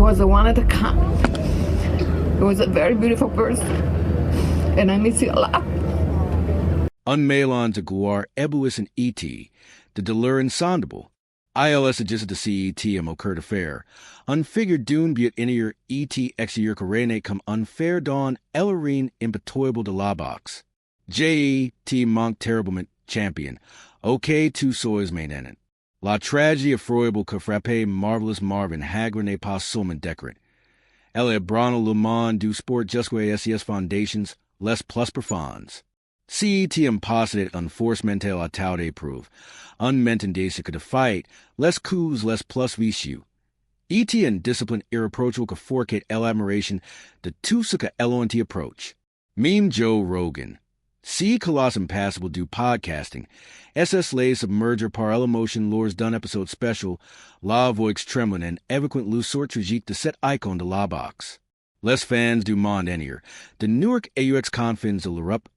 was the one at the camp. It was a very beautiful person, and I miss you a lot. Unmailon to Guar, Ebuis and E.T., the Delur Insondable. ILS adjusted to CET and Mokurt Affair. Unfigured Dune Butte Inier E.T. Exeer Karene come unfair dawn Ellerine Impetoyable de la Box. J.E.T. Monk Terriblement Champion. OK Two Soys Main Enent. La Tragedy Effroyable que frappe Marvelous Marvin Hagler ne pas seulement décret. Elle Brano Le Monde du Sport Jusque SES Foundations Les Plus Profonds. CET impossible enforcemental ataude prove. Unmentendation could fight, less coups, less plus visu. ET and discipline irreproachable could forcate L admiration, the two suka LONT approach. Meme Joe Rogan. C Coloss Impassable do podcasting. SS Lay Submerger par emotion lores done episode special. La Voix Tremblin and eloquent loose sort tragique de set icon de la box. Less fans du monde enier. The Newark AUX confins de l'Europe.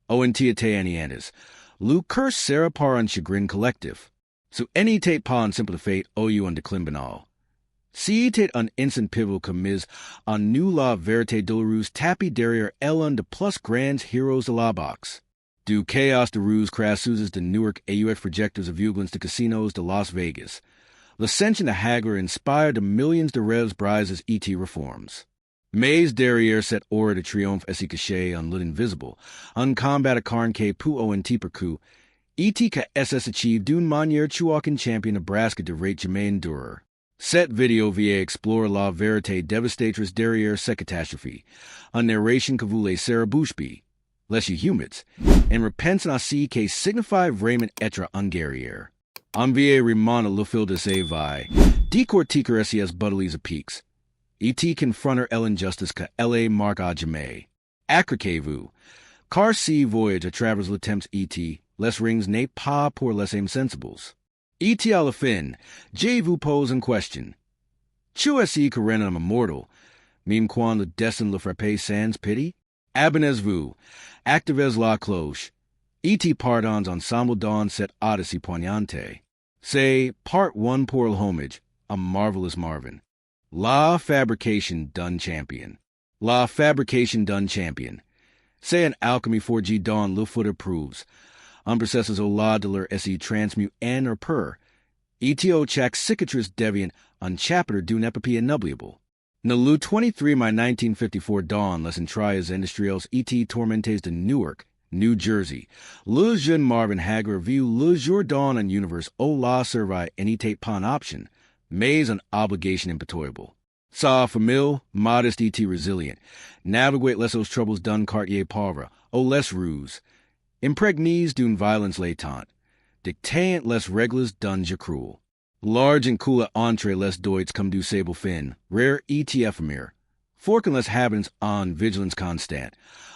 ONT Anianas. Lou curse Sarah par on chagrin collective. So any tate pa on simple fate OU on declin banal. See tate on instant pivotal commis on new la verite dolorous tappy derriere Ellen de plus grands heroes de la box. Do chaos de ruse crassuses de Newark AUX projectors of Uglins de casinos de Las Vegas. L'ascension de Hagler inspired de millions de revs brises ET reforms. Maze derrière set aura de triomphe esi caché on lit invisible, uncombated carn que pu ONT percu, ET ca SS achieved d'une manière chuakin champion Nebraska de rate Jermaine Durer. Set video via explore la verite devastatrix derrière cette catastrophe, un narration que voulait Sarah Bushby, less you humans, and repents na si que signify Raymond etra unguerrière. Envier rimana le fil de se vi, decortiker SES buttlies a peaks. E.T. confronter Ellen Justice ka L.A. Mark Ajame. Acrakevu. Car C voyage a travers l'attempts E.T. Less rings ne pas pour les aim sensibles. E.T. à la fin. J vous pose in question. Chu S.E. Karen am immortal. Mime quan le destin le frappe sans pity. Abonez vous. Actives la cloche. E.T. pardons ensemble dawn set odyssey poignante. Say, part 1 pour le homage. A marvelous Marvin. La Fabrication Done Champion. La Fabrication Done Champion. Say an alchemy 4G dawn le footer proves. Unprocesses o la de leur se transmute N or per. ETO chak cicatrice deviant on chapter d'une epopee innubliable. Nalu 23 my 1954 dawn lesson trias industrials ET tormentes de Newark, New Jersey. Le jeune Marvin Hagler view le jour dawn on universe o la survey any tape pan option. Maze an obligation impetoyable. Sa famille, modest ET resilient. Navigate less those troubles done Cartier pauvre, o less ruse. Impregnees d'une violence latent. Dictant less reglas done je cruel. Large and cool at entree less doits come du sable fin. Rare ET ephemer. Forkin less habitants on vigilance constant.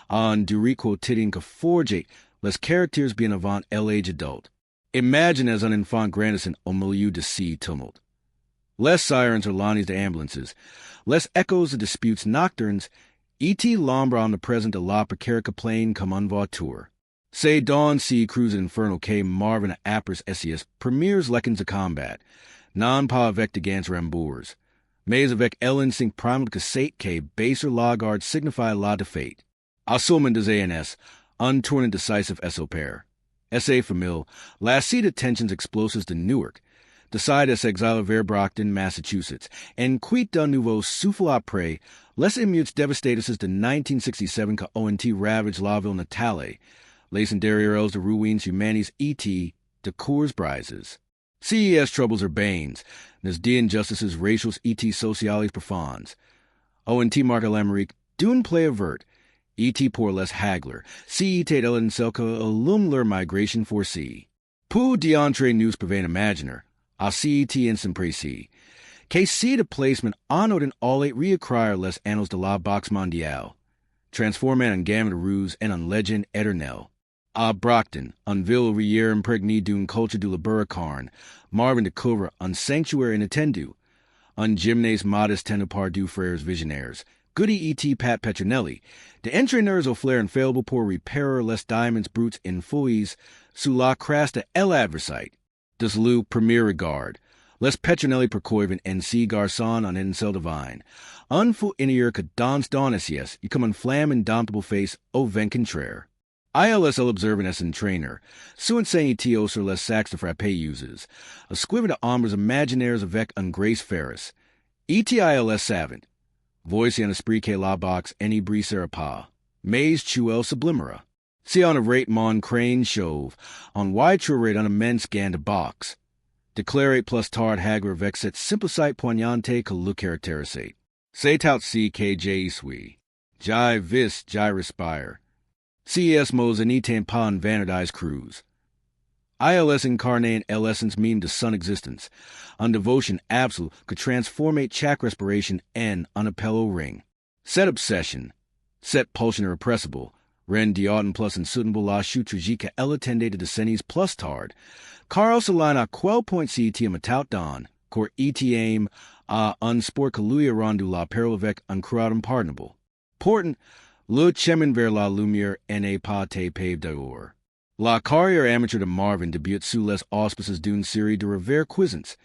On durico titting que forgate less characters being avant age adult. Imagine as an infant grandison au milieu de sea tumult. Less sirens or lanies to ambulances, less echoes of disputes nocturnes, E.T. Lombra omnipresent de la precarica plain comme un vautour. Say dawn sea cruise infernal K Marvin Apris SES premiers leckens of combat, non pa avec de gans rambours. Mais avec L instinct primal cassate K baser lagard signify la de fate. Assumen des ANS, untorn and decisive SO pair. SA famil, last seat attentions explosives to Newark. Decide as exile vers Brockton, Massachusetts, and quit d'un nouveau souffle après, les émeutes dévastatrices de 1967 que ONT ravaged la ville natale, les derrières de ruines humanis E.T. de cours brises. CES troubles are banes, nes de injustices racials E.T. sociales profonds. ONT Marca Lamerique, d'une play avert, E.T. pour les Hagler, CET Ellen Selka alum leur migration foresee. Pou d'entre news prevain imaginer, a CET instant précis. KC de placement honored in all 8 reacquire les annals de la boxe mondiale. Transformant en gamme de ruse and en legend éternel. A Brockton, en ville rière impregnée d'une culture de la Burracarn, Marvin de Couvre, en sanctuary inattendu. Un gymnase modest tenu par du frères visionnaires. Goody E.T. Pat Petronelli, de entraîneurs au flair infallible pour repairer les diamonds brutes in fouilles, sous la crasse de L adversite. Des loup premier regard. Les Petronelli per Coiven en C. Garçon en Encel Divine. Un fou inier que dans SES, you come en flamme indomptable face au vent contraire. ILS observant as in trainer, suin saying to sur les sacs de frappe uses, a squiver de ombres imaginaires avec un grace ferris. ETILS savant, voice en esprit que la box any brisera pas, mais chuel sublimera. See on a rate mon crane chauve, on wide true rate on immense gand box. Declarate plus tard Hagler vexet simplicite poignante que le caractérisate. Say tout C KJ sui. Jai vis jai respire. CES mos anitain pan vanadise cruise. ILS incarnate essence meme to sun existence. On devotion absolute could transformate chak respiration N on appello ring. Set obsession. Set pulsion irrepressible. Ren diauton plus insudable la chutragica ella tende to descenis plus tard. Carl salina quel point CET matout don. Cor ET aim a unsport caluia rondu la perlovec uncrowdum pardonable. Portent le chemin vers la lumière n'est pas te pave d'or. La carrière amateur de Marvin debut sous les auspices d'une série de revers cuisance.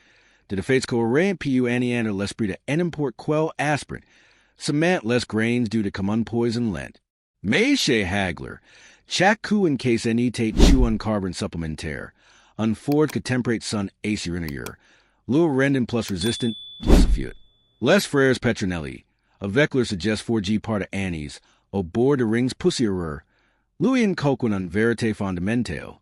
De defeats cohérent pu aniander l'esprit de inimport quel aspirant. Cement les grains due to come unpoison lent. Mais chez Hagler, chaque coup in case anitate chew on carbon supplementaire. Unford que temperate sun acer interior. Lure rendon plus resistant plus effute. Les frères Petronelli. A Vecler suggests 4G part of Annie's. Au bord de rings poussiéreux. Louis and Coquin en vérité fondamentale.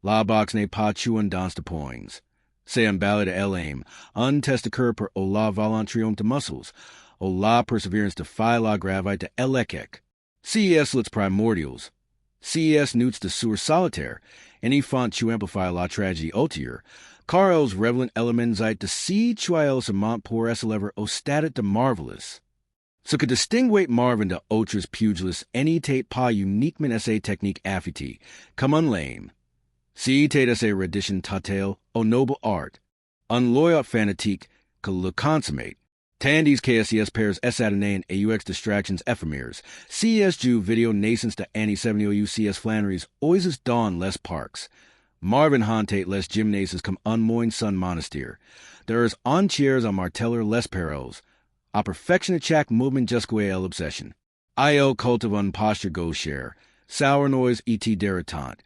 La box n'est pas chouan dans de poings. C'est un ballet de l'aim. Untested cur per o la volant de muscles. O la perseverance de phi la gravite de elekek. CES lits primordials. CES newts de sour solitaire. Any font to amplify la tragedy ultier. Carl's relevant elementite de C chuiels amont pour eslever o statit de marvelous. So could distinguate Marvin de autres pugilis any tate pa uniquement essay technique affiti, come unlame. Si tate essay redition tatel, o noble art, unloyal fanatique, que le consummate. Tandy's KSES pairs S-adenane AUX distractions ephemeres. CES Jew video nascence to Annie 70 UCS Flannery's oises dawn less parks. Marvin Hantate less gymnases come unmoined sun monastery. There is on chairs on marteller less perils. A perfectionate chak movement just el obsession. IO cult of unposture go share. Sour noise et deritant.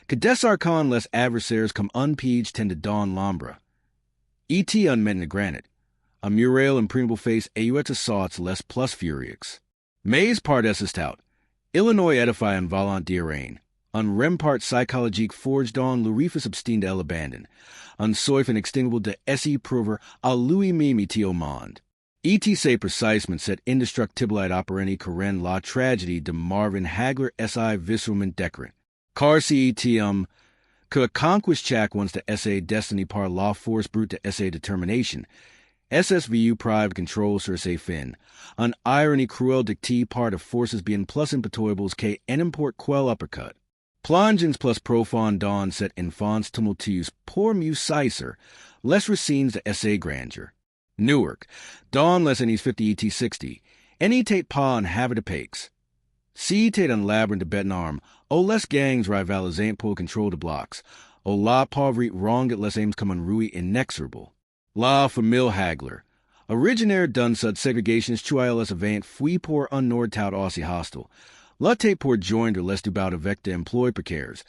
Cadesarchon less adversaries come unpeaged tend to dawn lombra. Et unmet in granite. A mural impregnable face AUX assaults less plus furix. Maze part essist out. Illinois edify on volant diarain. Un rempart psychologique forged on Lurifus abstined el abandon. Un soif and extinguible de se prover a Louis Mimi Tiomond. E.T. say precisement set indestructibilite operandi Karen la tragedy de Marvin Hagler si visceralment decorant. Car C.E.T. Que conquest chak wants to essay destiny par la force brute to essay determination. SSVU private control sur se fin. An irony cruel dictee part of forces being plus impetoibles que en import quel uppercut. Plongeons plus profond dawn set infants tumultuous poor muse cicer, less racines to essay grandeur. Newark, dawn less any 50 ET 60, any tate pa and have it apakes. See tate on labyrinth to bet arm, o less gangs rivalizant pull control to blocks, o la pauvre wrong at less aims come on rui inexorable. La famille Hagler, originaire done sud segregations chuiles avant fui pour unnord tout aussie hostile. La tate pour joined or less du bout avec de employ precaires,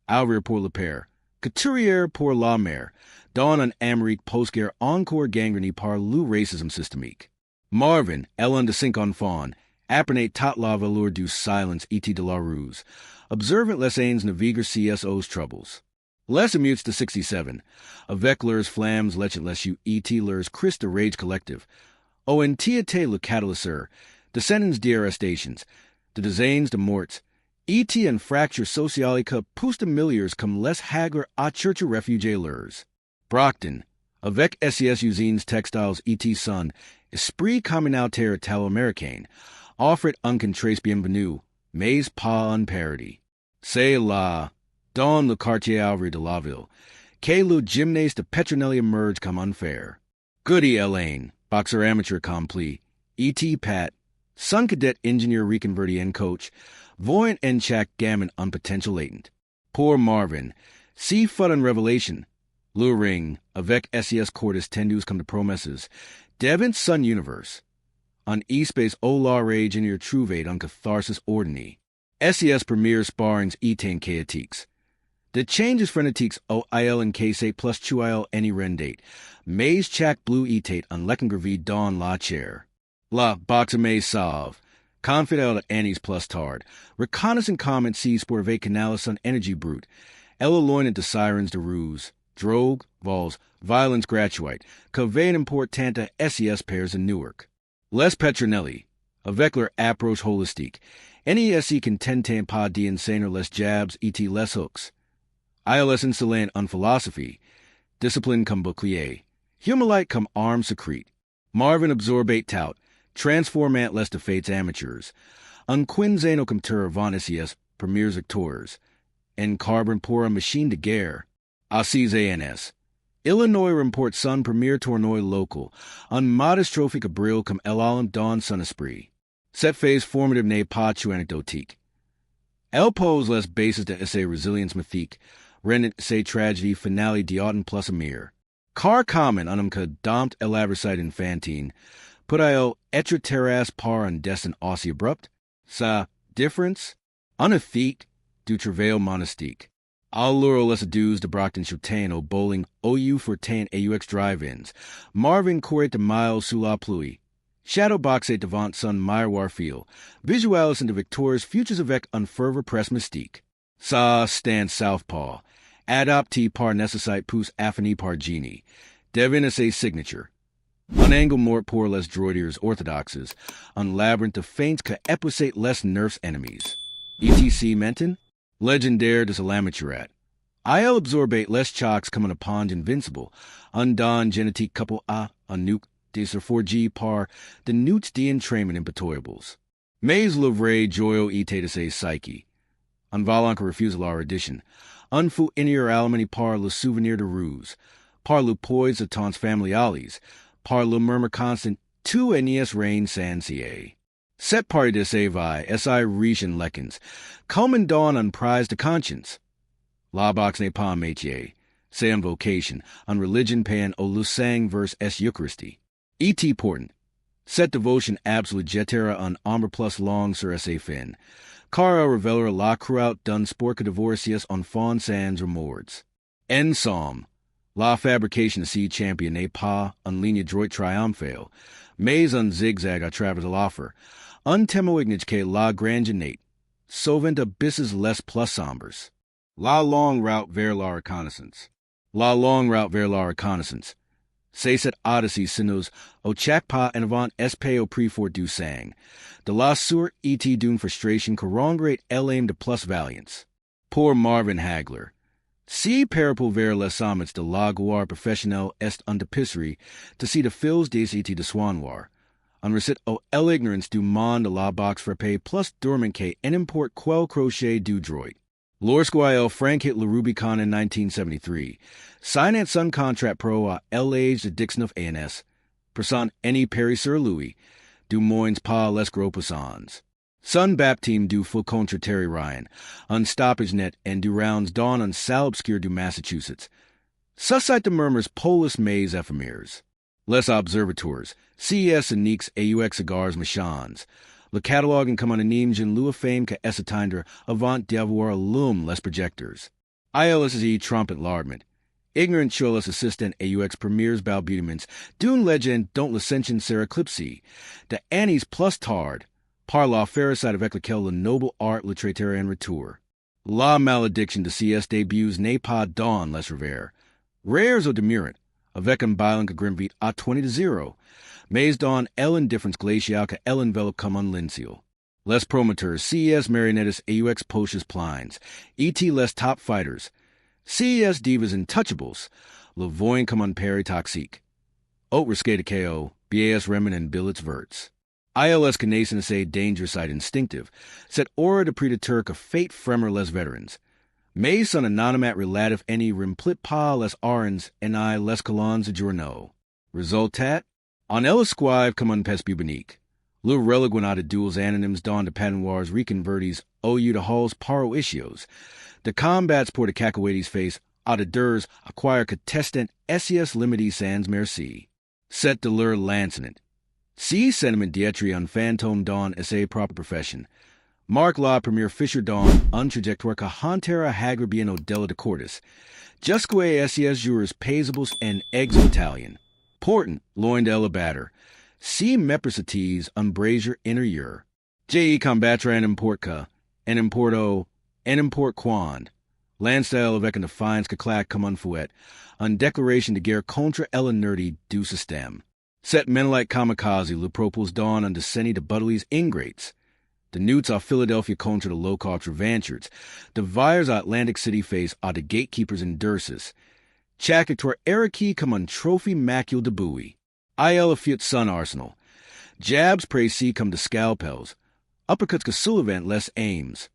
alver pour le père. Couturier pour la mère, dawn on Amérique postguerre encore gangrene par lou racism systemique. Marvin, Ellen de Cinq Enfants, apprenate tot la valeur du silence et de la ruse. Observant les ains naviger CSO's troubles. Les ammutes to 67, avec leurs flammes lechet les you et leurs Christ de rage collective. O en tiete le catalyseur, descendants d'arrestations, de desains de morts, E.T. and fracture socialica pustamiliers come less Hagler a church refugieleurs. Brockton, avec SES usines textiles E.T. son, esprit communautaire italo-américain, offre uncontrace bienvenue, mais pas un parody. C'est la, dans le quartier Alvary de la ville, que le gymnase de Petronelli emerge comme unfair. Goody Elaine, boxer amateur accompli, E.T. Pat, son cadet engineer reconverti and coach, voyant en chak gammon on potential latent. Poor Marvin, see fud on revelation. Luring, avec SES cordis tendus cum de promesses, devint sun universe. On e-space olar rage in your truvate on catharsis ordini. SES premier sparrings etain chaotiques. The changes frenetiques o il and case plus chuil any rendate. Maze chak blue etate on lekengravi dawn la chair. La boxame salve. Confidel annies plus tard. Reconnaissant comment sees for ve canalis on energy brute. Ella loinant de sirens de ruse. Drogue, vols, violence gratuite. Conveyan importanta SES pairs in Newark. Les Petronelli. A vecler approach holistique. NESE contentan pa di insaner less jabs et less hooks. ILS insolent on philosophy. Discipline cum bouclier. Humalite cum arm secrete. Marvin absorbate tout. Transformant less to fates amateurs. Unquinzano cum tur von SES premiers actors. En carbon pora machine de guerre. Assis ANS. Illinois report sun premier tournoi local. Un modest trophy cabril cum elalem don sun esprit. Set phase formative ne pachu anecdotique. El pose les basis de essay resilience mythique. Rendant essay tragedy finale d'automne plus amir. Car common unum que dompte elabricite infantine. Put io etre terras par un destin ossi abrupt. Sa difference. Unathete du travail monastique. Allure les adus de Brockton Chotain o bowling OU for tan AUX drive-ins. Marvin Corret de Miles sous la pluie. Shadowbox et devant sun miroir feel. Visualis into Victoria's futures avec un fervor press mystique. Sa stand southpaw. Adopti par necessite pus affini par genie. Devinus a signature. Un angle mort pour les droidiers orthodoxes. Un labyrinth of feints que epuisate less nerfs enemies. ETC Menton? Legendaire de Salamaturat. IL absorbate less chocks coming upon invincible. Undon genetique couple a nuke de 4G par the newts de entrainment impetoyables. Mais l'ouvre joyo ite de se psyche. Unvalanca refusal our edition. Unfu inier alimony par le souvenir de ruse. Par le poise de tons familiales. Par le murmur constant tu nes reign sansier. Set party de sevi, si region leckens. Culmin dawn on prize de conscience. La box ne pas métier. Say on vocation, on religion pan o lusang verse s Eucharisti. Et portent. Set devotion absolute jetera on amber plus long sur sa fin. Cara reveler la cruout dun sporca divorcius on fawn sans remords. En psalm. La fabrication de seed champion ne pas on linea droit triomphale. Mais on zigzag a travers l'offer. Untemo ignage que la granginate. Sovent abysses less plus sombres. La long route vers la reconnaissance. La long route vers la reconnaissance. Cesset odyssey sinos o chakpa en avant espeo prefort du sang. De la sur et d'une frustration corrongate l'aim de plus valiance. Poor Marvin Hagler. Si peripul vers les sommets de la gloire professionnelle est un tapisserie to see the fils des et de soinoir. On recite o el ignorance du monde de la box frappe plus dormant que en import quel crochet du droit. Lorsqu'il Frank hit le Rubicon in 1973. Signant sun contract pro a l'age de Dixon of ANS. Person any Perry Sir Louis. Du moins pas les gros poissons. Sun baptime du full contre Terry Ryan. Unstoppage net and du rounds dawn on sal obscure du Massachusetts. Suscite the murmurs polis maze ephemeres. Les observateurs. CES and Neeks AUX cigars machans. Le catalogue and come on animes in lieu of fame que essatinder avant d'avoir l'um les projectors. ILSE trumpet lardment. Ignorant cholas assistant AUX premiers balbutaments. Dune legend don't licentian seraclipsy. De Annie's plus tard. Par la ferricide avec lequel le noble art littéraire en retour. La malediction de CS debuts n'est pas dans les revers. Rares au demurant. Avec un bilan que grimvit à 20-0. Mais dans l'indifference glaciale que l'enveloppe comme un lincil. Les promoteurs, CES marionnettes AUX poches plines. ET les top fighters. CES divas intouchables. Le voyant comme un peri toxique. Haute risque de KO. BAS remen and billets verts. ILS connaissance a danger side instinctive. Set aura de predateur que fate fremer les veterans. Mais son anonymat relative any rimplit pas les arens en I les colons de journaux. Resultat? On elisquive comme un pes bubonique. Le religuinata duels anonyms dawn de patinoirs reconvertis OU to halls paro ischios. The combats pour the cacahuetes face Auditeurs acquire contestant SES Limity sans merci. Set de leur lancement. Si sentiment d'être un fantôme dans sa propre profession. Mark la première Fisher dans un trajectoire que hantera Hagler bien au-delà de cordis. Jusque SES jurors paisables en exo-Italien. Portant, loin de l'abatter. Si mepricities un brazier intérieur. Je combattre en import en import quand. Landstyle avec une défiance que claque comme un fouet. Une déclaration de guerre contre l'inertie du système. Set Menelite kamikaze le propose dawn on décennie de Budley's ingrates. The Newts of Philadelphia contre the low-cost revanchards. The Vires Atlantic City face are the gatekeepers in Dursus. Chacactor Eriki come on trophy macule de buoy. IL Fiat Sun Arsenal. Jabs précis come the scalpels. Uppercuts que Sullivan less aims.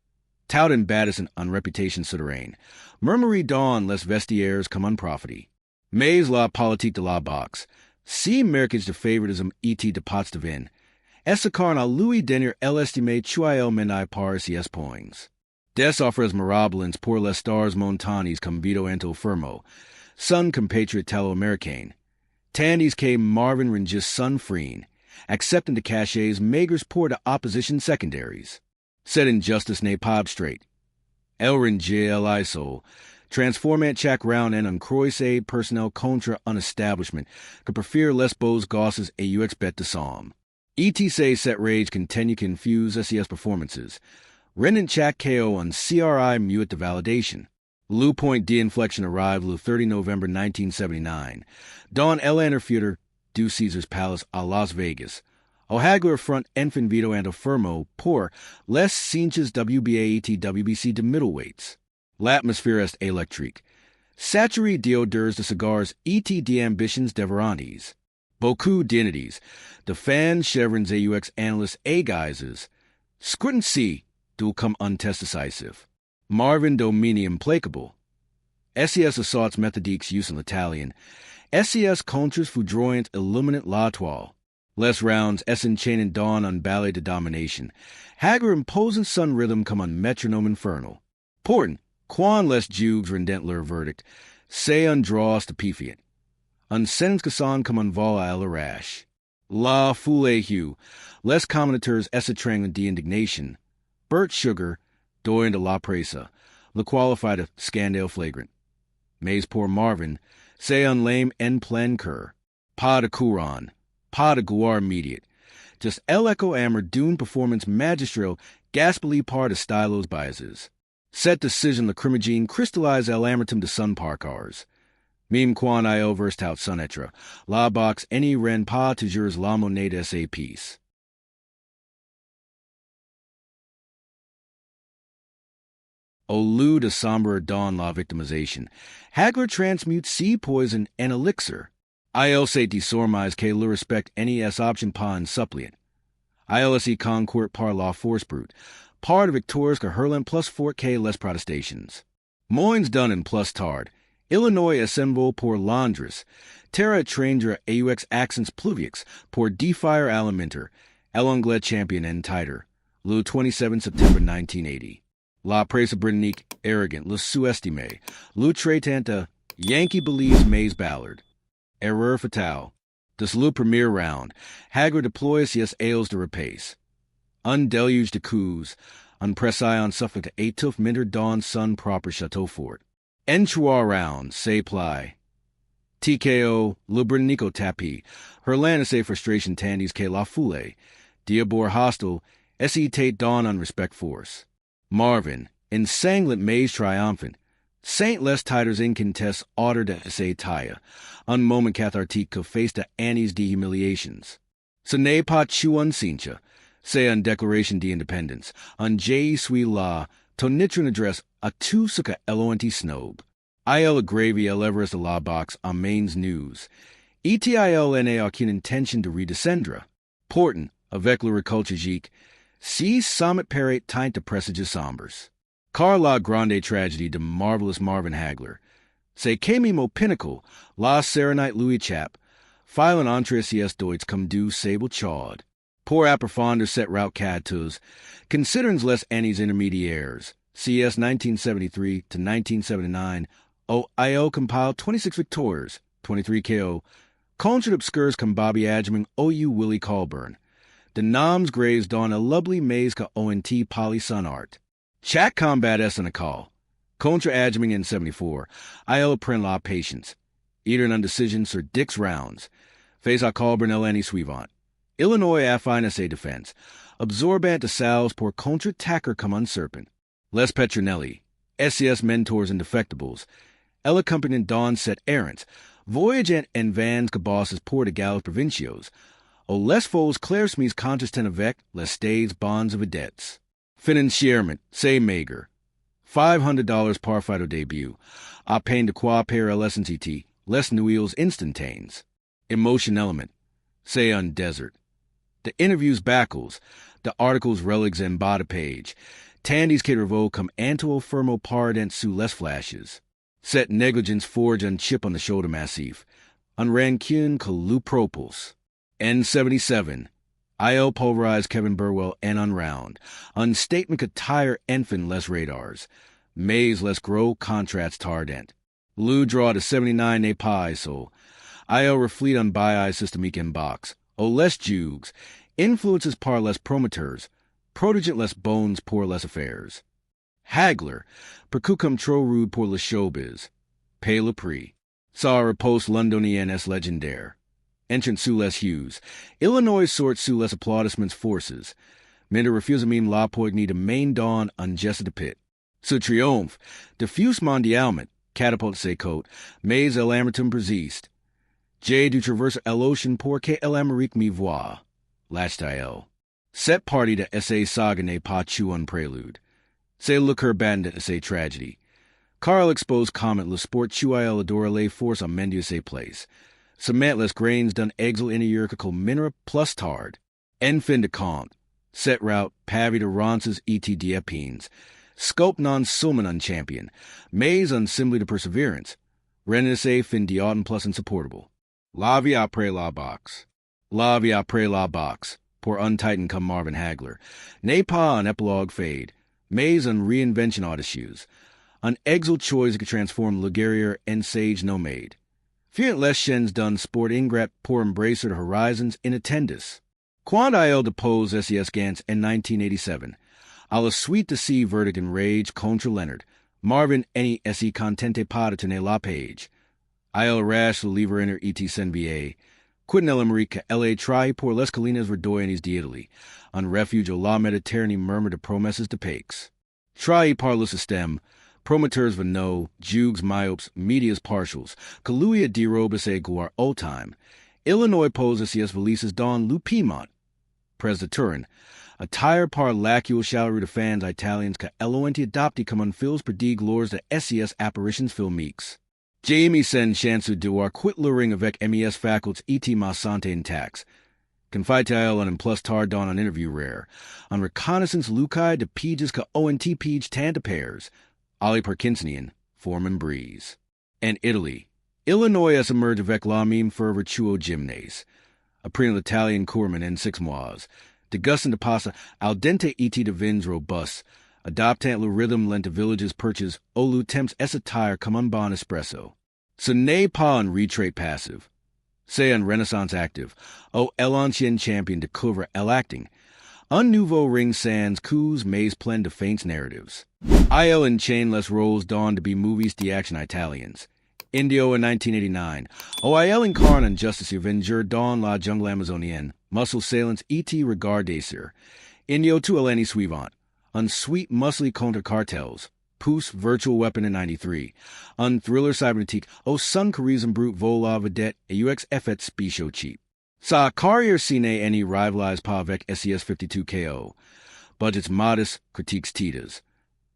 Tout and Battison on reputation souterrain. Murmury dawn less vestiaires come on property. Mais la politique de la boxe. Si merkage de favoritism et de pots de vin. Essacarn a Louis Denier l'estime chuael menai par cs poings. Des offres mirablins pour les stars montanis cum vito anto firmo. Sun compatriot talo-americain. Tandis que Marvin Ringis sun freen. Accepting de cachets magres pour de opposition secondaries. Said injustice ne pop straight. Elrin J.L.I.S.O. Transformant chak round and uncroisade personnel contra un establishment que prefer les beaux gosses et you expect de somme. ETC set rage continue confuse SES performances. Rendant chak KO on CRI mute de validation. Lou Point de-inflection arrived le 30 November 1979. Dawn El Interfuter du Caesar's Palace a Las Vegas. O'Hagler front Enfin Vito and Firmo pour les cinches WBAET WBC de middleweights. L'atmosphere est électrique. Saturi d'odeurs de cigars et d'ambitions devorantes. Beaucoup d'inities. The fan chevrons AUX analysts A-guises. Scrutin C, do come untest decisive. Marvin Domini implacable. SES assaults méthodiques use in l'Italien. SES contras foudroyant illuminant la toile. Less rounds Essen chain and dawn on ballet de domination. Hagler imposing sun rhythm come on metronome infernal. Portant, quan less jugs rendent leur verdict. Say undraws to pifiant. Un sentence casson come on vol à la rash. La foule hue. Less commentateurs essatrang de indignation. Bert Sugar, doyen de la presa. Le qualified of scandale flagrant. Mais pour Marvin, say un lame en plein cœur. Pas de couron. Pas de gloire immediate. Just el echo amor dune performance magistral gaspily par de stylos biases. Set decision lacrimogene crystallize el amertum de sun parcars. Meme quan io versed out sun etra. La box any ren pas toujours la monnaie sa piece. Au lieu de sombre dawn la victimization. Hagler transmutes sea poison and elixir. Il se desormise que le respect NES option pas en suppliant. ILSE concourt par la force brute. Par de victores que hurlant plus fort que les protestations. Moins done and plus tard. Illinois assemble pour Londres. Terra étrangera AUX accents pluvieux pour defier alimenter. El Anglais champion and titer. Le 27 September 1980. La presse Britannique arrogant, le sous-estimé. Le traitant Yankee believes Mays Ballard. Erreur fatale. This le premier round. Hagler deploys yes ales de repace. Undeluged de coups. Unpressai on Suffolk to Atilf Minter Dawn Sun proper Chateau Fort. Enchoir round. Say ply. TKO. Le Britannico tapis. Herlan say frustration tandis que la foule. Diabor hostile. Se tate dawn on respect force. Marvin. In sanglant maze triumphant. Saint les titers in contest order de se taya. Un moment cathartique que face de Annie's de-humiliations. Ce n'est pas chu un cincha. Say un declaration de-independence. Un J. Sui la. Tonitron address a tu suka eloanti snob. Il gravy el Everest de la box on Maine's news. ETILNA aucune intention de redescendre. Portant, avec le reculture si summit parate tint de presages sombres. Car la grande tragedy de marvelous Marvin Hagler. Se mo pinnacle, la serenite Louis Chap. Filen entre cs doits cum du sable chawed. Pour approfonder set route catus. Considerns less Annie's intermediaires. CS 1973 to 1979. IL compiled 26 victors, 23 KO. Contra obscures Kambabi Adjuming OU Willie Colburn. The noms grazed on a lovely maze ka ONT Poly Sun Art. Chat combat S on a call. Contra Adjuming in 74. IL print la patience. Eater and undecision Sir Dick's rounds. Face a Colburn Eleni suivant. Illinois affine essay defense. Absorbant de Salves pour Contra Tacker come unserpent. Les Petronelli. SCS mentors and defectables. El accompanying Dawn set errands. Voyage and Vans cabosses pour de Gals provincios. O les foes Claire Smith's contestant avec les stays bonds of vedettes. Financierment, say mager. $500 par fido debut. A pain de quoi pair LSNCT, les nuils instantanes. Emotion element, say on desert. The interviews backles, the articles relics and bada page. Tandy's que revo come anto firmo pardent sous les flashes. Set negligence forge and chip on the shoulder massif. On rancune colupropos. N77. IL pulverized Kevin Burwell and unround. Unstatement could tire Enfant less radars. Maze less grow contrats tardent. Lou draw to 79 ne pa ISO. IL refleet on bi systemic in box. O less jugs. Influences par less promoters. Prodigent less bones pour less affairs. Hagler. Percucum tro rude pour le showbiz. Pay le prix. Saw repose Londonien s legendaire. Entrant sous les Hughes. Illinois sort sous les applaudissements forces. Minder refusamine la poigny de main dawn ungesta de pit. Sous triomphe. Diffuse mondialement. Catapult se cote. Mais el amertum persiste. J du traverse el ocean pour que el Amérique me voit. Lachtael. Set party de essay saga ne pas chuan prelude. Say look her bandit essay tragedy. Carl exposed comment le sport chuael adore lay force on mendius a place. Cementless grains done exil in a yurkical minera plus tard. Enfin de compte. Set route pavi de ronces et diepines. Scope non sulman unchampion. Maze unsimbly to perseverance. Renesse fin diauton plus insupportable. La vie après la box. La vie après la box. Poor untightened come Marvin Hagler. Ne pas an epilogue fade. Maze on reinvention autissues. An exil choice could transform Ligurier and sage nomade. Fiat les shens done sport ingrat poor embracer to horizons in attendus. Quand il deposed SES Gantz in 1987. A la suite de sea verdict in rage contra Leonard. Marvin any se contente pada tene la page. Il rash the lever inner et senba. Quitten el America la try por les colinas verdoyanis de Italy. On refuge o la Mediterranee murmur de promesses de paix. Try parlus estem. Promoters vano, jugs myopes, medias partials, colluia derobis e guar time. Illinois poses sies valises don lupimont. Pres de Turin. A tire par lacul shallery de fans Italians ca eloenti adopti come unfils per d glors de SES apparitions filmiques. Jamie sen chansu duar quit luring avec MES facults et ma sante intax. Confide il on plus tard don on interview rare. On reconnaissance lucai de pages ca ONT page tanta pairs. Ali Parkinsonian, Foreman Breeze. And Italy. Illinois as emerge avec la meme fervor chuo gymnase. A prenal Italian Corman en 6 mois. De gustin de pasta al dente et de vins robust. Adoptant le rhythm lent to villages perches olu temps essatire comme un bon espresso. Ce n'est pas un retrait passive. C'est un renaissance active. O el ancien champion de couvre el acting. Un nouveau ring sans coups mais plein de feints narratives. IL and chainless rolls dawn to be movies de action Italians. Indio in 1989. OIL incarne en justice avenger dawn la jungle amazonienne. Muscle sailants et regardacer. Indio tu eleni suivant. Un sweet muscly contre cartels. Poos virtual weapon in 93. Un thriller cybernetique. O sun charism brute vola vedette. A UX effet specio cheap. Sa carrier cine any rivalize pa avec SES 52 KO. Budgets modest, critiques titas.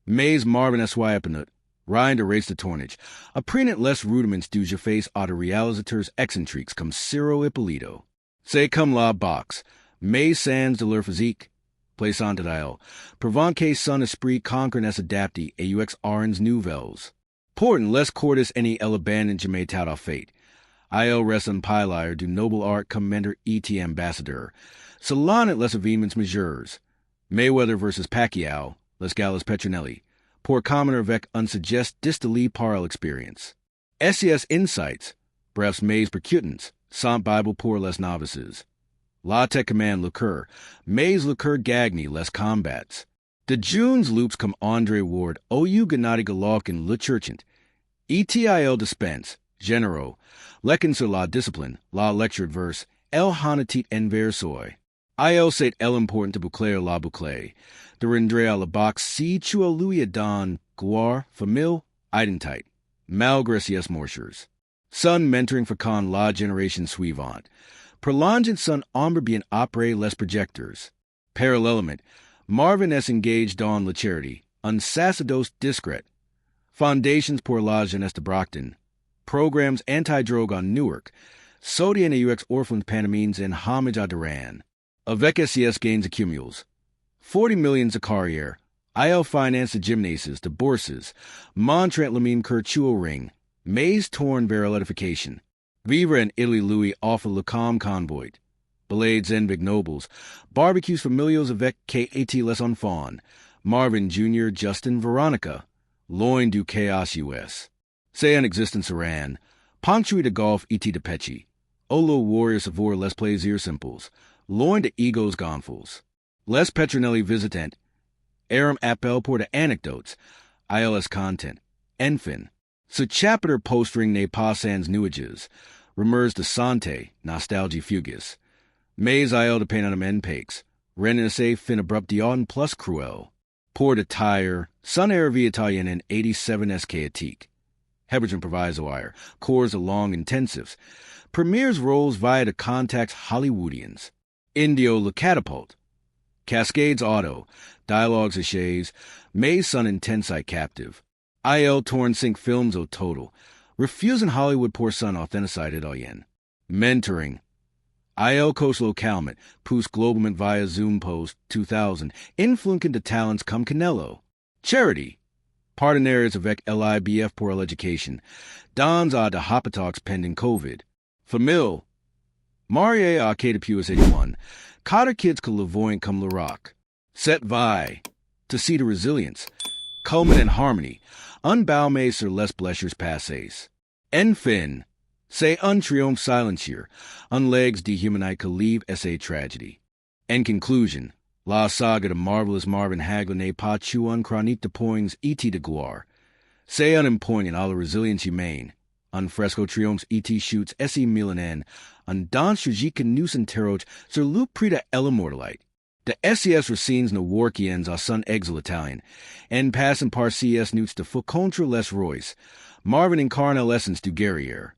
Maze Marvin S.Y. Epinut. Ryan to race the tornage. A prenant less rudiments do je face auto realizators eccentriques comme Ciro Ippolito. Say come la box. Maze sans de leur physique. Plaisant dial. Provenque son esprit conquer nes adapti aux arns nouvelles. Portent less cordis any el abandon jamais tout à fate. Il res un pilar du noble art commender et ambassadeur. Salon at les événements majeurs. Mayweather versus Pacquiao, les galas Petronelli. pour commoner avec un suggest distally parle experience. SES insights, brefs mais percutants, sans Bible pour les novices. La te command liqueur, mais liqueur gagni les combats. De Junes loops comme Andre Ward, OU Gennady Golovkin le Churchant. ETIL dispense, généraux, lecken sur la discipline, la lectured verse, el hanatit en versoy. Il c'est el important de boucler la boucle, de rendre à la box si tu as lui don, guar, famille, identite, malgré ses morsures. Son mentoring facon la generation suivante. Prolongent son ombre bien après les projecteurs. Parallèlement, Marvin est engaged dans la charity, un sacerdoce discret. Foundations pour la jeunesse de Brockton. Programs anti-drogue on Newark. Sodium et UX orphelins panamines en homage à Duran. Avec SES gains accumules. 40 millions de carrière. IL finance de gymnases, de bourses. Montrent lamine curtuo ring. Maze torn vers edification. Vivre in Italy Louis offer le com convoy. Ballades en big nobles. Barbecues familials avec KAT les enfants. Marvin Jr., Justin, Veronica. Loin du chaos US. Say en existence Iran. Punctuit de golf et de pechi. Olo warrior savor les plaisirs simples. Loin de egos gonfles. Les Petronelli visitant. Aram appel pour de anecdotes. ILS content. Enfin. Ce chapter postring ne pas sans nuages. Rumeurs de santé, nostalgie fugace. Mais il de peine en pakes. Renesse fin abrupt dion plus cruel. Pour de tire. Sun air via Italian in 87 SK-atique. Hebergen provisoire. Cores along intensives. Premieres roles via the contacts Hollywoodians. Indio le catapult. Cascades auto. Dialogues a chaise. May sun intensi captive. IL torn sync films o total. Refusing Hollywood poor son authenticated oyen. Mentoring. IL coast localment. Pus globalment via Zoom post 2000. Influencing the talents come Canelo. Charity. Partenaires avec LIBF pour l'éducation. Dons a de hopatox pending COVID. Famille. Marie a Cadapus 81. Cotter kids que levoyant comme le rock. Set vi. To see the resilience. Culmin and harmony. Unbaume sur les blessures passées. Enfin. Say untriumph silencier. Unlegs dehumanite que leave essay tragedy. En conclusion. La saga de marvelous Marvin Hagler n'est pas un chronique de poings et de gloire. C'est un empoignant à la résilience humaine. Un fresco triomphes et shoots esse milanen. Un dans tragique nous interroge sur le prix de l'immortalite. De SES racines Newarkiens à son exil italien. En passant par CS newts de faux contre les rois. Marvin incarne l'essence du guerrier.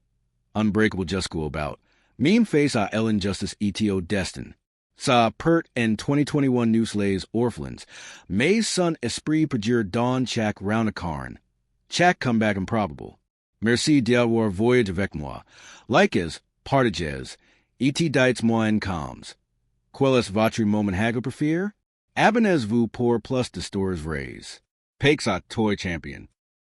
Unbreakable just go about. Meme face à l'injustice eto destin. Sa pert en 2021 news lays orphelins. May's son esprit perjure don chac round a carn. Chac comeback improbable. Merci d'avoir voyage avec moi. Like as, partages, et dites moi en calms. Quel est votre moment Hagler préfère? Abonnez-vous pour plus de stores vrays. Pakes à toy champion.